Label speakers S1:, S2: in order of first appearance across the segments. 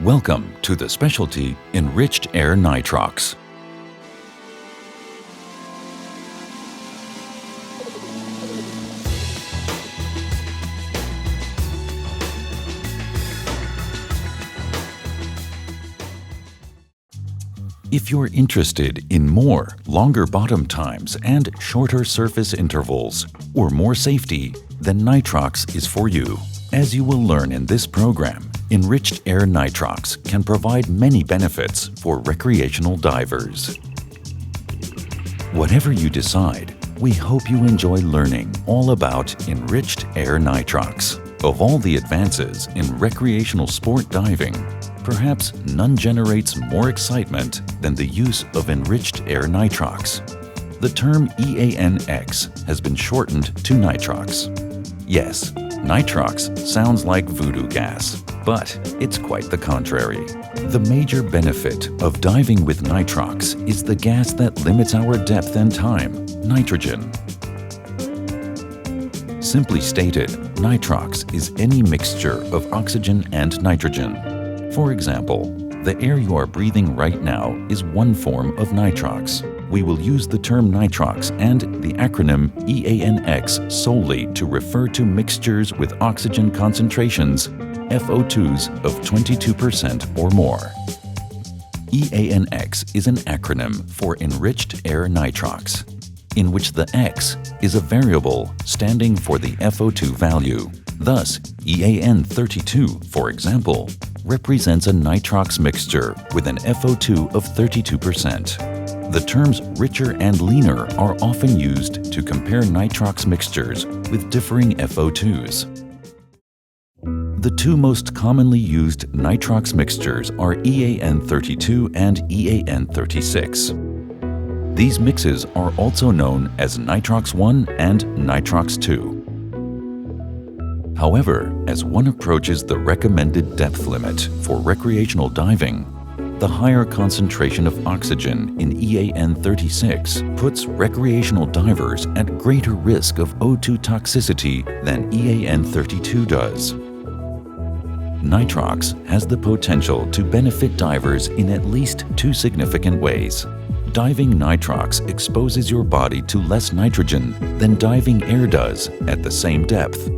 S1: Welcome to the specialty Enriched Air Nitrox. If you're interested in more longer bottom times and shorter surface intervals, or more safety, then Nitrox is for you. As you will learn in this program, Enriched Air Nitrox can provide many benefits for recreational divers. Whatever you decide, we hope you enjoy learning all about Enriched Air Nitrox. Of all the advances in recreational sport diving, perhaps none generates more excitement than the use of Enriched Air Nitrox. The term EANX has been shortened to Nitrox. Yes, Nitrox sounds like voodoo gas, but it's quite the contrary. The major benefit of diving with Nitrox is the gas that limits our depth and time, nitrogen. Simply stated, Nitrox is any mixture of oxygen and nitrogen. For example, the air you are breathing right now is one form of nitrox. We will use the term nitrox and the acronym EANX solely to refer to mixtures with oxygen concentrations, FO2s, of 22% or more. EANX is an acronym for Enriched Air Nitrox, in which the X is a variable standing for the FO2 value. Thus, EAN32, for example, represents a nitrox mixture with an FO2 of 32%. The terms richer and leaner are often used to compare nitrox mixtures with differing FO2s. The two most commonly used nitrox mixtures are EAN32 and EAN36. These mixes are also known as Nitrox 1 and Nitrox 2. However, as one approaches the recommended depth limit for recreational diving, the higher concentration of oxygen in EAN36 puts recreational divers at greater risk of O2 toxicity than EAN32 does. Nitrox has the potential to benefit divers in at least two significant ways. Diving Nitrox exposes your body to less nitrogen than diving air does at the same depth.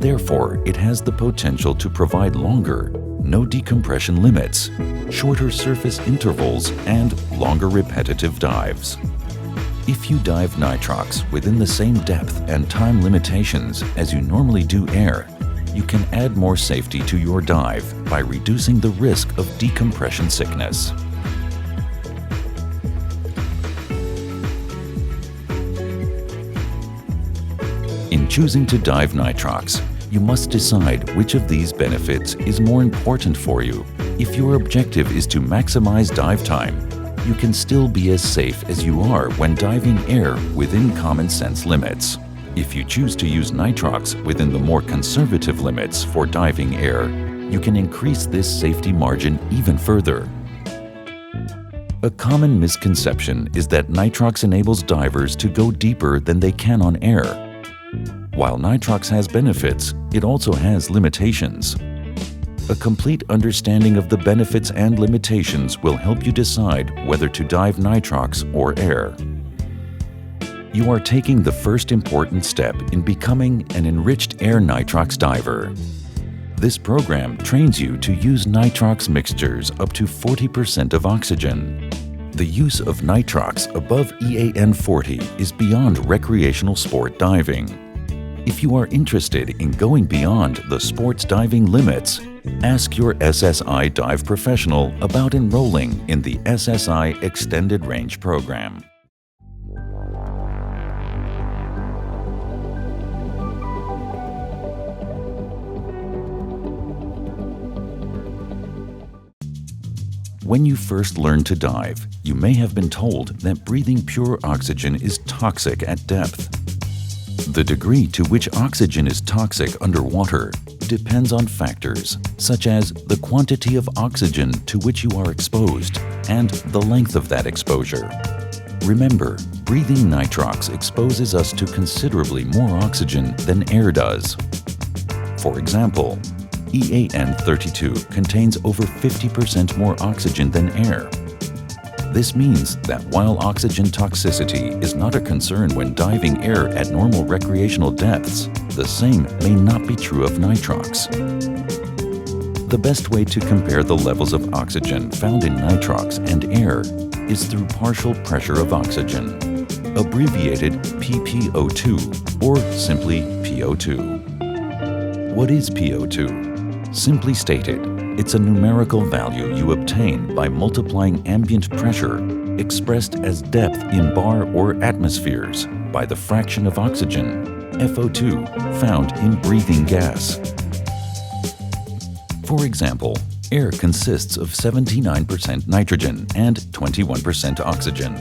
S1: Therefore, it has the potential to provide longer, no decompression limits, shorter surface intervals, and longer repetitive dives. If you dive Nitrox within the same depth and time limitations as you normally do air, you can add more safety to your dive by reducing the risk of decompression sickness. In choosing to dive Nitrox, you must decide which of these benefits is more important for you. If your objective is to maximize dive time, you can still be as safe as you are when diving air within common sense limits. If you choose to use Nitrox within the more conservative limits for diving air, you can increase this safety margin even further. A common misconception is that Nitrox enables divers to go deeper than they can on air. While Nitrox has benefits, it also has limitations. A complete understanding of the benefits and limitations will help you decide whether to dive Nitrox or air. You are taking the first important step in becoming an Enriched Air Nitrox diver. This program trains you to use Nitrox mixtures up to 40% of oxygen. The use of Nitrox above EAN40 is beyond recreational sport diving. If you are interested in going beyond the sports diving limits, ask your SSI dive professional about enrolling in the SSI Extended Range program. When you first learn to dive, you may have been told that breathing pure oxygen is toxic at depth. The degree to which oxygen is toxic underwater depends on factors such as the quantity of oxygen to which you are exposed and the length of that exposure. Remember, breathing Nitrox exposes us to considerably more oxygen than air does. For example, EAN32 contains over 50% more oxygen than air. This means that while oxygen toxicity is not a concern when diving air at normal recreational depths, the same may not be true of nitrox. The best way to compare the levels of oxygen found in nitrox and air is through partial pressure of oxygen, abbreviated PPO2 or simply PO2. What is PO2? Simply stated, it's a numerical value you obtain by multiplying ambient pressure, expressed as depth in bar or atmospheres, by the fraction of oxygen, FO2, found in breathing gas. For example, air consists of 79% nitrogen and 21% oxygen.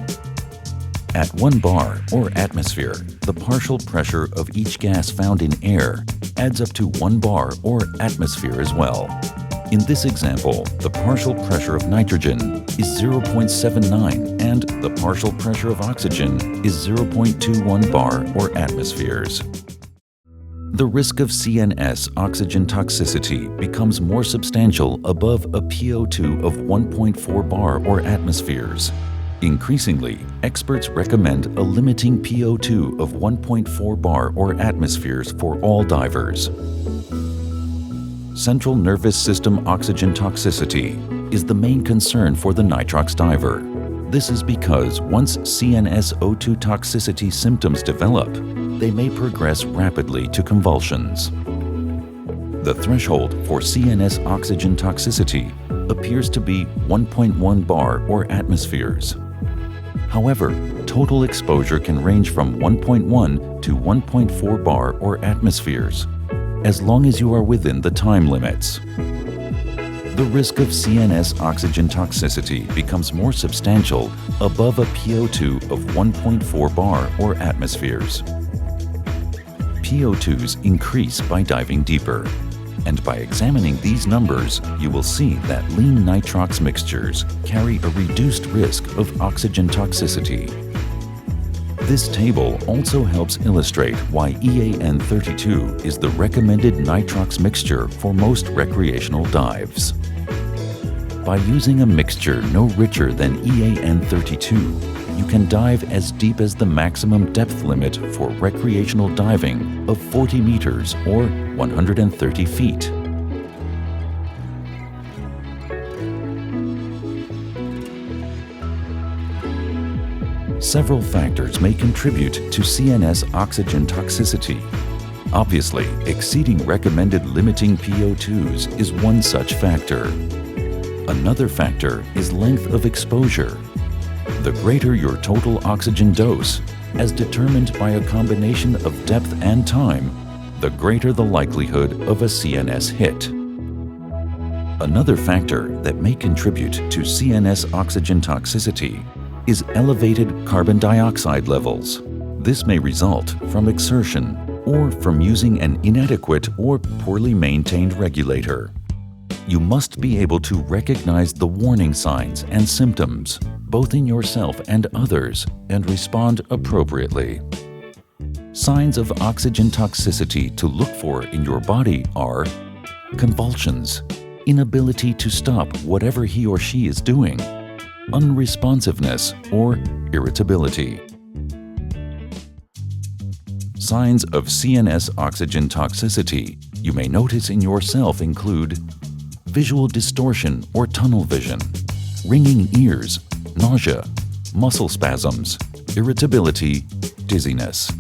S1: At 1 bar or atmosphere, the partial pressure of each gas found in air adds up to 1 bar or atmosphere as well. In this example, the partial pressure of nitrogen is 0.79 and the partial pressure of oxygen is 0.21 bar or atmospheres. The risk of CNS oxygen toxicity becomes more substantial above a PO2 of 1.4 bar or atmospheres. Increasingly, experts recommend a limiting PO2 of 1.4 bar or atmospheres for all divers. Central nervous system oxygen toxicity is the main concern for the nitrox diver. This is because once CNS-O2 toxicity symptoms develop, they may progress rapidly to convulsions. The threshold for CNS oxygen toxicity appears to be 1.1 bar or atmospheres. However, total exposure can range from 1.1 to 1.4 bar or atmospheres, as long as you are within the time limits. The risk of CNS oxygen toxicity becomes more substantial above a PO2 of 1.4 bar or atmospheres. PO2s increase by diving deeper, and by examining these numbers, you will see that lean nitrox mixtures carry a reduced risk of oxygen toxicity. This table also helps illustrate why EAN32 is the recommended nitrox mixture for most recreational dives. By using a mixture no richer than EAN32, you can dive as deep as the maximum depth limit for recreational diving of 40 meters or 130 feet. Several factors may contribute to CNS oxygen toxicity. Obviously, exceeding recommended limiting PO2s is one such factor. Another factor is length of exposure. The greater your total oxygen dose, as determined by a combination of depth and time, the greater the likelihood of a CNS hit. Another factor that may contribute to CNS oxygen toxicity is elevated carbon dioxide levels. This may result from exertion or from using an inadequate or poorly maintained regulator. You must be able to recognize the warning signs and symptoms, both in yourself and others, and respond appropriately. Signs of oxygen toxicity to look for in your body are convulsions, inability to stop whatever he or she is doing, unresponsiveness or irritability. Signs of CNS oxygen toxicity you may notice in yourself include visual distortion or tunnel vision, ringing ears, nausea, muscle spasms, irritability, dizziness.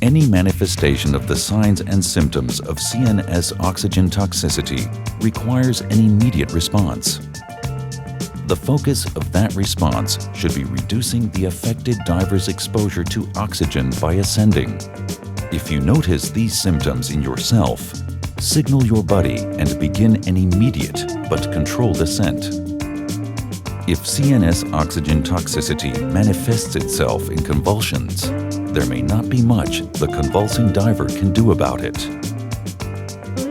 S1: Any manifestation of the signs and symptoms of CNS oxygen toxicity requires an immediate response. The focus of that response should be reducing the affected diver's exposure to oxygen by ascending. If you notice these symptoms in yourself, signal your buddy and begin an immediate but controlled ascent. If CNS oxygen toxicity manifests itself in convulsions, there may not be much the convulsing diver can do about it.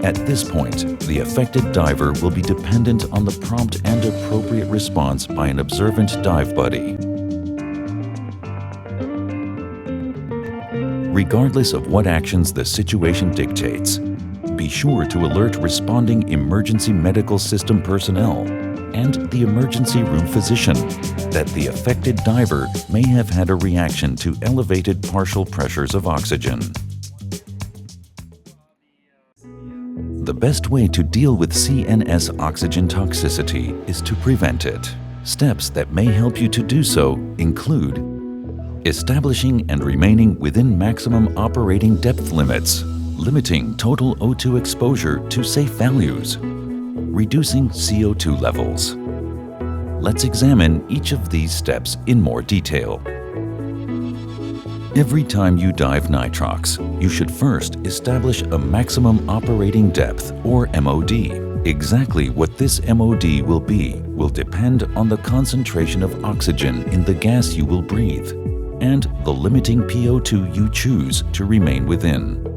S1: At this point, the affected diver will be dependent on the prompt and appropriate response by an observant dive buddy. Regardless of what actions the situation dictates, Be sure to alert responding emergency medical system personnel and the emergency room physician that the affected diver may have had a reaction to elevated partial pressures of oxygen. The best way to deal with CNS oxygen toxicity is to prevent it. Steps that may help you to do so include establishing and remaining within maximum operating depth limits, limiting total O2 exposure to safe values, reducing CO2 levels. Let's examine each of these steps in more detail. Every time you dive nitrox, you should first establish a maximum operating depth, or MOD. Exactly what this MOD will be will depend on the concentration of oxygen in the gas you will breathe and the limiting PO2 you choose to remain within.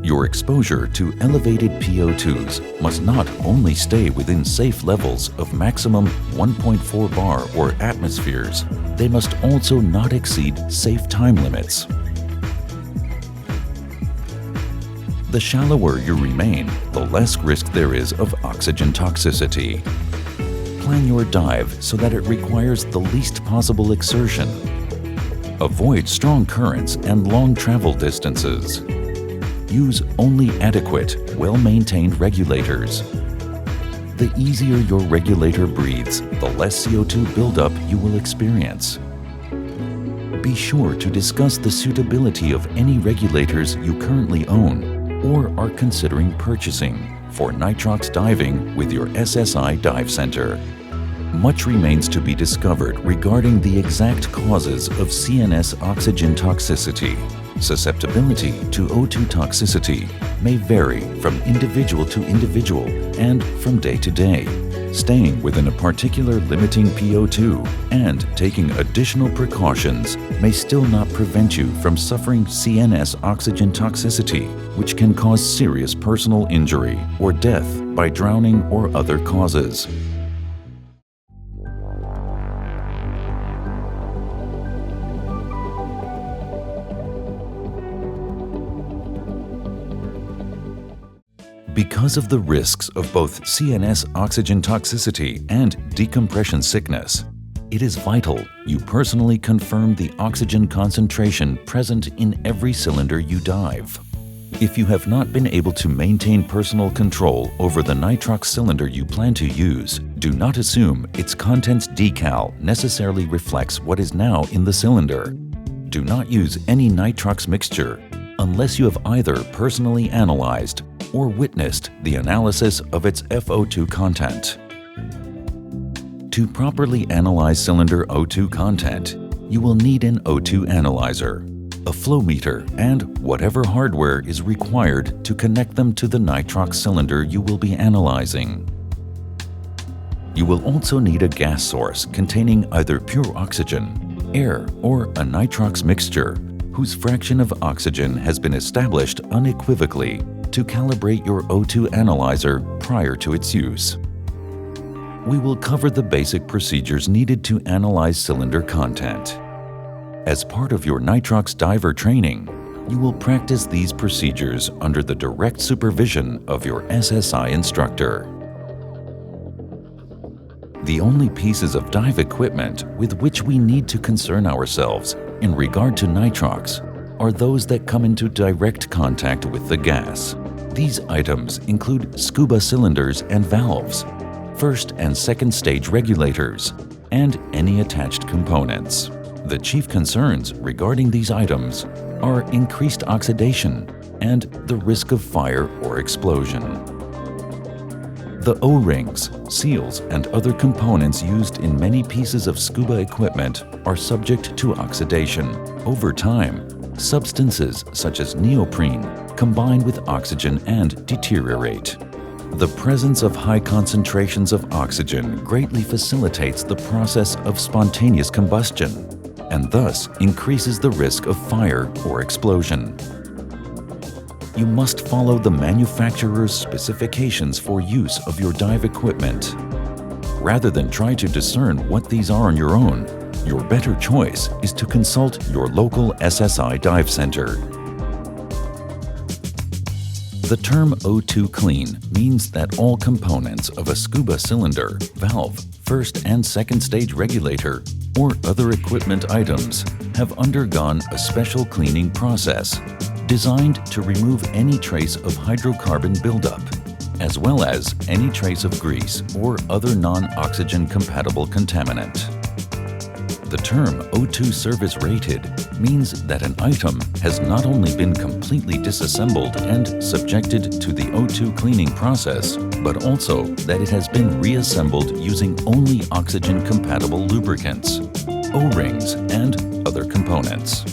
S1: Your exposure to elevated PO2s must not only stay within safe levels of maximum 1.4 bar or atmospheres, they must also not exceed safe time limits. The shallower you remain, the less risk there is of oxygen toxicity. Plan your dive so that it requires the least possible exertion. Avoid strong currents and long travel distances. Use only adequate, well-maintained regulators. The easier your regulator breathes, the less CO2 buildup you will experience. Be sure to discuss the suitability of any regulators you currently own or are considering purchasing for nitrox diving with your SSI dive center. Much remains to be discovered regarding the exact causes of CNS oxygen toxicity. Susceptibility to O2 toxicity may vary from individual to individual and from day to day. Staying within a particular limiting PO2 and taking additional precautions may still not prevent you from suffering CNS oxygen toxicity, which can cause serious personal injury or death by drowning or other causes. Because of the risks of both CNS oxygen toxicity and decompression sickness, it is vital you personally confirm the oxygen concentration present in every cylinder you dive. If you have not been able to maintain personal control over the nitrox cylinder you plan to use, do not assume its contents decal necessarily reflects what is now in the cylinder. Do not use any nitrox mixture unless you have either personally analyzed or witnessed the analysis of its FO2 content. To properly analyze cylinder O2 content, you will need an O2 analyzer, a flow meter, and whatever hardware is required to connect them to the nitrox cylinder you will be analyzing. You will also need a gas source containing either pure oxygen, air, or a nitrox mixture whose fraction of oxygen has been established unequivocally to calibrate your O2 analyzer prior to its use. We will cover the basic procedures needed to analyze cylinder content. As part of your nitrox diver training, you will practice these procedures under the direct supervision of your SSI instructor. The only pieces of dive equipment with which we need to concern ourselves in regard to nitrox are those that come into direct contact with the gas. These items include scuba cylinders and valves, first and second stage regulators, and any attached components. The chief concerns regarding these items are increased oxidation and the risk of fire or explosion. The O-rings, seals, and other components used in many pieces of scuba equipment are subject to oxidation. Over time, substances such as neoprene combine with oxygen and deteriorate. The presence of high concentrations of oxygen greatly facilitates the process of spontaneous combustion and thus increases the risk of fire or explosion. You must follow the manufacturer's specifications for use of your dive equipment. Rather than try to discern what these are on your own, your better choice is to consult your local SSI dive center. The term O2 clean means that all components of a scuba cylinder, valve, first and second stage regulator, or other equipment items have undergone a special cleaning process designed to remove any trace of hydrocarbon buildup, as well as any trace of grease or other non-oxygen compatible contaminant. The term O2 service rated means that an item has not only been completely disassembled and subjected to the O2 cleaning process, but also that it has been reassembled using only oxygen-compatible lubricants, O-rings, and other components.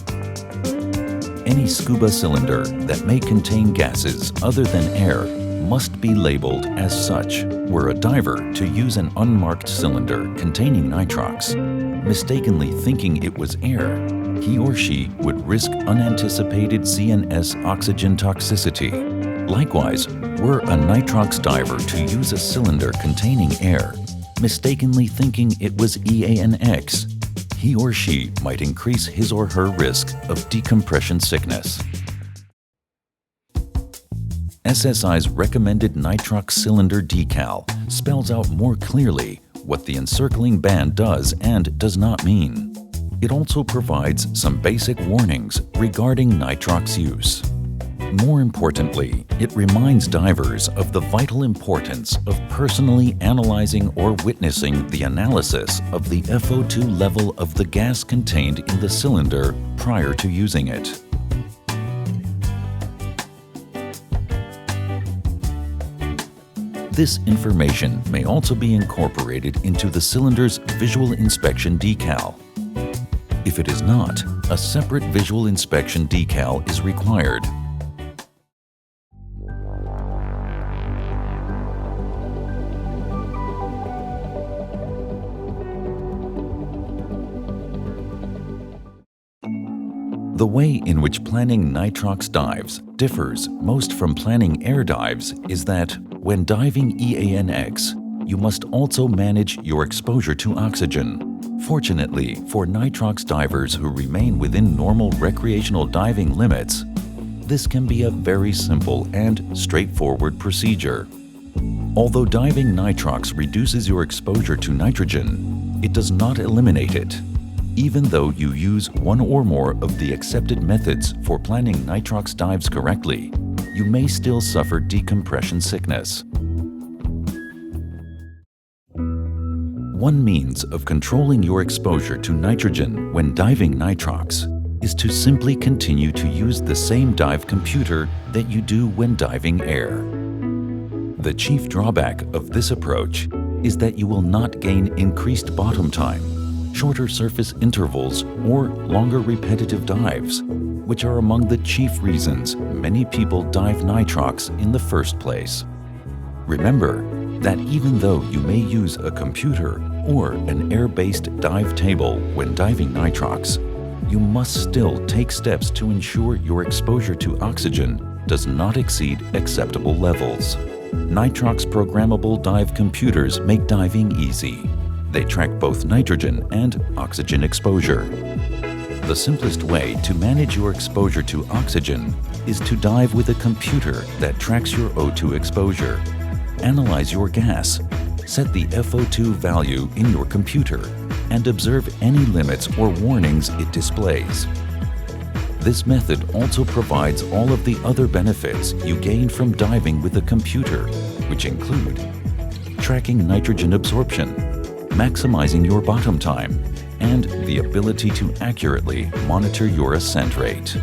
S1: Any scuba cylinder that may contain gases other than air must be labeled as such. Were a diver to use an unmarked cylinder containing nitrox, mistakenly thinking it was air, he or she would risk unanticipated CNS oxygen toxicity. Likewise, were a nitrox diver to use a cylinder containing air, mistakenly thinking it was EANX, he or she might increase his or her risk of decompression sickness. SSI's recommended nitrox cylinder decal spells out more clearly what the encircling band does and does not mean. It also provides some basic warnings regarding nitrox use. More importantly, it reminds divers of the vital importance of personally analyzing or witnessing the analysis of the FO2 level of the gas contained in the cylinder prior to using it. This information may also be incorporated into the cylinder's visual inspection decal. If it is not, a separate visual inspection decal is required. The way in which planning nitrox dives differs most from planning air dives is that when diving EANX, you must also manage your exposure to oxygen. Fortunately, for nitrox divers who remain within normal recreational diving limits, this can be a very simple and straightforward procedure. Although diving nitrox reduces your exposure to nitrogen, it does not eliminate it. Even though you use one or more of the accepted methods for planning nitrox dives correctly, you may still suffer decompression sickness. One means of controlling your exposure to nitrogen when diving nitrox is to simply continue to use the same dive computer that you do when diving air. The chief drawback of this approach is that you will not gain increased bottom time, shorter surface intervals, or longer repetitive dives, which are among the chief reasons many people dive nitrox in the first place. Remember that even though you may use a computer or an air-based dive table when diving nitrox, you must still take steps to ensure your exposure to oxygen does not exceed acceptable levels. Nitrox programmable dive computers make diving easy. They track both nitrogen and oxygen exposure. The simplest way to manage your exposure to oxygen is to dive with a computer that tracks your O2 exposure. Analyze your gas, set the FO2 value in your computer, and observe any limits or warnings it displays. This method also provides all of the other benefits you gain from diving with a computer, which include tracking nitrogen absorption, maximizing your bottom time, and the ability to accurately monitor your ascent rate.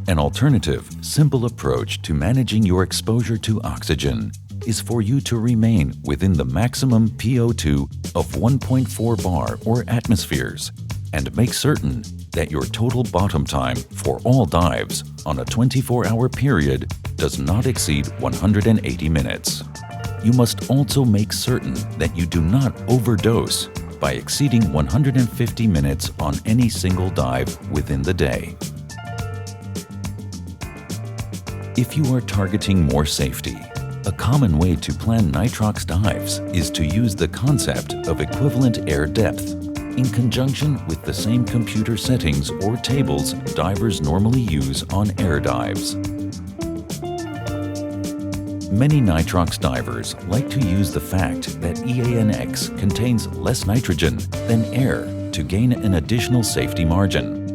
S1: An alternative, simple approach to managing your exposure to oxygen is for you to remain within the maximum PO2 of 1.4 bar or atmospheres and make certain that your total bottom time for all dives on a 24-hour period does not exceed 180 minutes. You must also make certain that you do not overdose by exceeding 150 minutes on any single dive within the day. If you are targeting more safety, a common way to plan nitrox dives is to use the concept of equivalent air depth. in conjunction with the same computer settings or tables divers normally use on air dives. Many nitrox divers like to use the fact that EANX contains less nitrogen than air to gain an additional safety margin.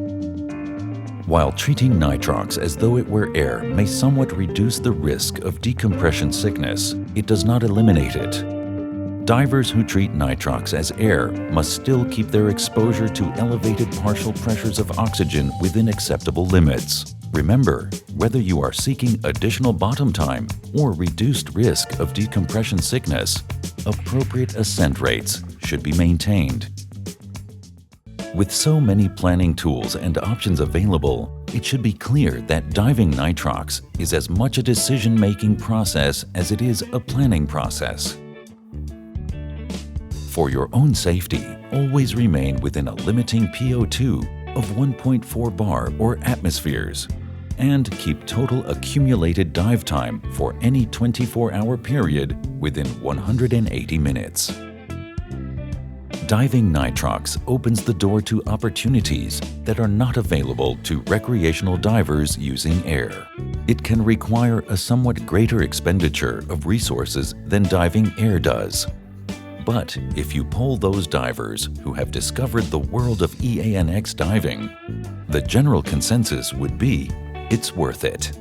S1: While treating nitrox as though it were air may somewhat reduce the risk of decompression sickness, it does not eliminate it. Divers who treat nitrox as air must still keep their exposure to elevated partial pressures of oxygen within acceptable limits. Remember, whether you are seeking additional bottom time or reduced risk of decompression sickness, appropriate ascent rates should be maintained. With so many planning tools and options available, it should be clear that diving nitrox is as much a decision-making process as it is a planning process. For your own safety, always remain within a limiting PO2 of 1.4 bar or atmospheres, and keep total accumulated dive time for any 24-hour period within 180 minutes. Diving nitrox opens the door to opportunities that are not available to recreational divers using air. It can require a somewhat greater expenditure of resources than diving air does. But if you poll those divers who have discovered the world of EANX diving, the general consensus would be it's worth it.